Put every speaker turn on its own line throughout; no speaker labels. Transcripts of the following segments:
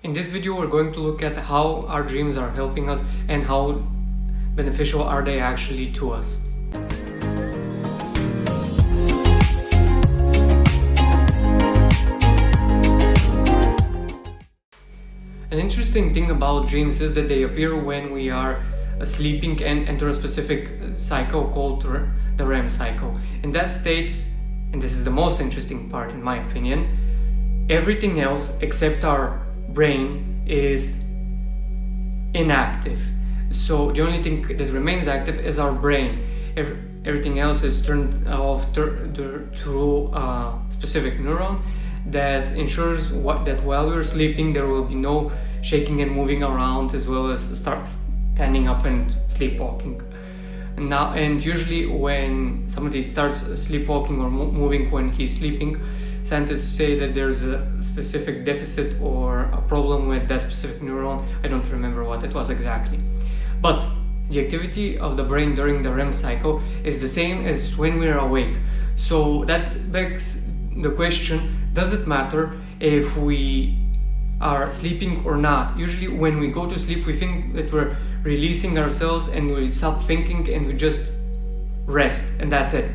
In this video, we're going to look at how our dreams are helping us and how beneficial are they actually to us. An interesting thing about dreams is that they appear when we are sleeping and enter a specific cycle called the REM cycle. In that state, and this is the most interesting part in my opinion, everything else except our brain is inactive. So the only thing that remains active is our brain. Everything else is turned off through a specific neuron that ensures that while we're sleeping there will be no shaking and moving around, as well as start standing up and sleepwalking. And usually when somebody starts sleepwalking or moving when he's sleeping, scientists say that there's a specific deficit or a problem with that specific neuron. I don't remember what it was exactly. But the activity of the brain during the REM cycle is the same as when we're awake. So that begs the question, does it matter if we are sleeping or not? Usually when we go to sleep, we think that we're releasing ourselves and we stop thinking and we just rest, and that's it.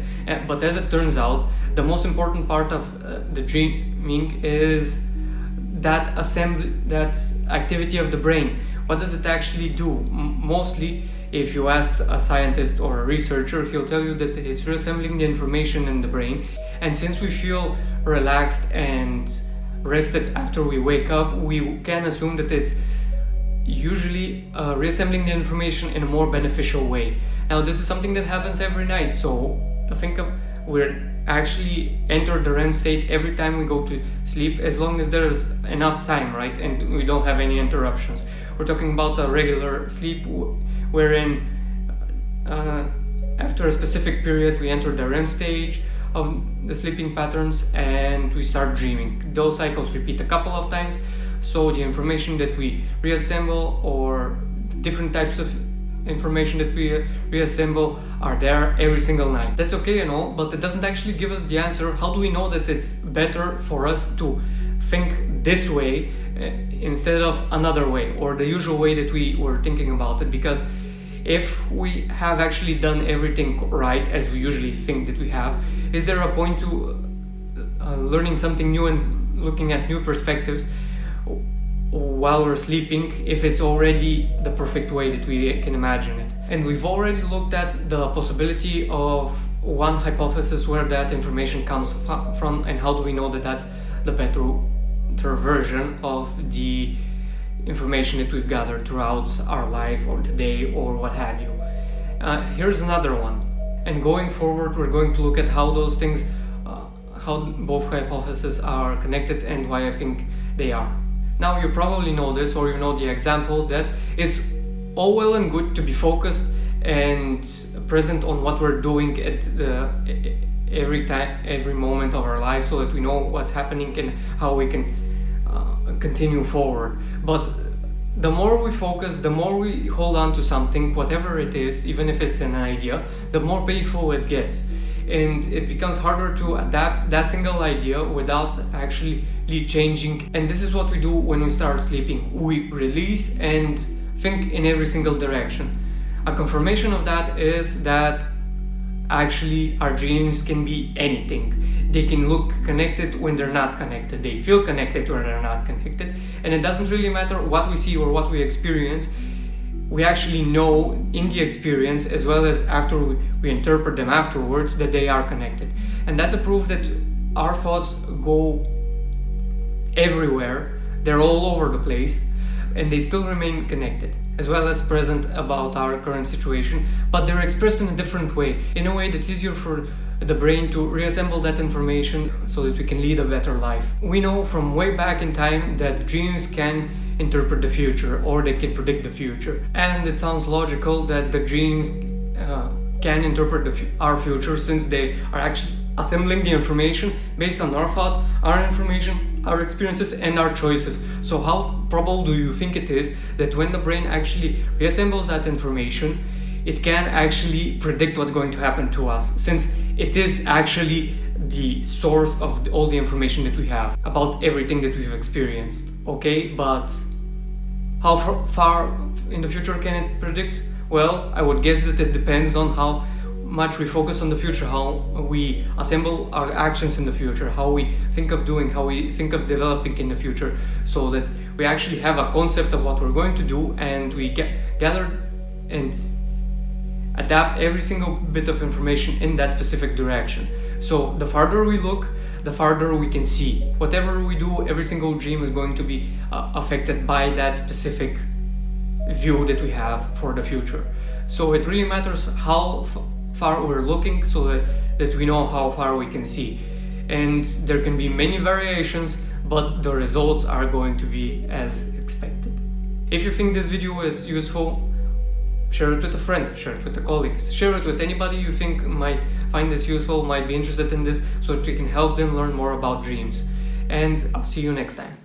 But as it turns out, the most important part of the dreaming is that activity of the brain. What does it actually do? Mostly, if you ask a scientist or a researcher, he'll tell you that it's reassembling the information in the brain. And since we feel relaxed and rested after we wake up, we can assume that it's usually reassembling the information in a more beneficial way. Now, this is something that happens every night, so I think we're actually enter the REM state every time we go to sleep, as long as there's enough time, right? And we don't have any interruptions. We're talking about a regular sleep wherein after a specific period we enter the REM stage of the sleeping patterns and we start dreaming. Those cycles repeat a couple of times, so the information that we reassemble or different types of information that we reassemble are there every single night. That's okay and all, but it doesn't actually give us the answer. How do we know that it's better for us to think this way instead of another way, or the usual way that we were thinking about it? Because if we have actually done everything right, as we usually think that we have, is there a point to learning something new and looking at new perspectives while we're sleeping, if it's already the perfect way that we can imagine it? And we've already looked at the possibility of one hypothesis where that information comes from, and how do we know that that's the better version of the information that we've gathered throughout our life or today or what have you. Here's another one, and going forward we're going to look at how those things, how both hypotheses are connected and why I think they are. Now, you probably know this, or you know the example that it's all well and good to be focused and present on what we're doing at every moment of our life, so that we know what's happening and how we can continue forward. But the more we focus, the more we hold on to something, whatever it is, even if it's an idea, the more painful it gets. And it becomes harder to adapt that single idea without actually changing. And this is what we do when we start sleeping. We release and think in every single direction. A confirmation of that is that actually our dreams can be anything. They can look connected when they're not connected. They feel connected when they're not connected. And it doesn't really matter what we see or what we experience. We actually know in the experience, as well as after we interpret them afterwards, that they are connected. And that's a proof that our thoughts go everywhere. They're all over the place, and they still remain connected, as well as present about our current situation, but they're expressed in a different way, in a way that's easier for the brain to reassemble that information so that we can lead a better life. We know from way back in time that dreams can interpret the future, or they can predict the future, and it sounds logical that the dreams can interpret our future, since they are actually assembling the information based on our thoughts, our information, our experiences, and our choices. So how probable do you think it is that when the brain actually reassembles that information, it can actually predict what's going to happen to us, since it is actually the source of all the information that we have about everything that we've experienced. Okay, but how far in the future can it predict? Well, I would guess that it depends on how much we focus on the future, how we assemble our actions in the future, how we think of doing, how we think of developing in the future, so that we actually have a concept of what we're going to do, and we gather and adapt every single bit of information in that specific direction. So the farther we look, the farther we can see. Whatever we do, every single dream is going to be affected by that specific view that we have for the future. So it really matters how far we're looking, so that we know how far we can see. And there can be many variations, but the results are going to be as expected. If you think this video is useful, share it with a friend, share it with a colleague, share it with anybody you think might find this useful, might be interested in this, so that we can help them learn more about dreams. And I'll see you next time.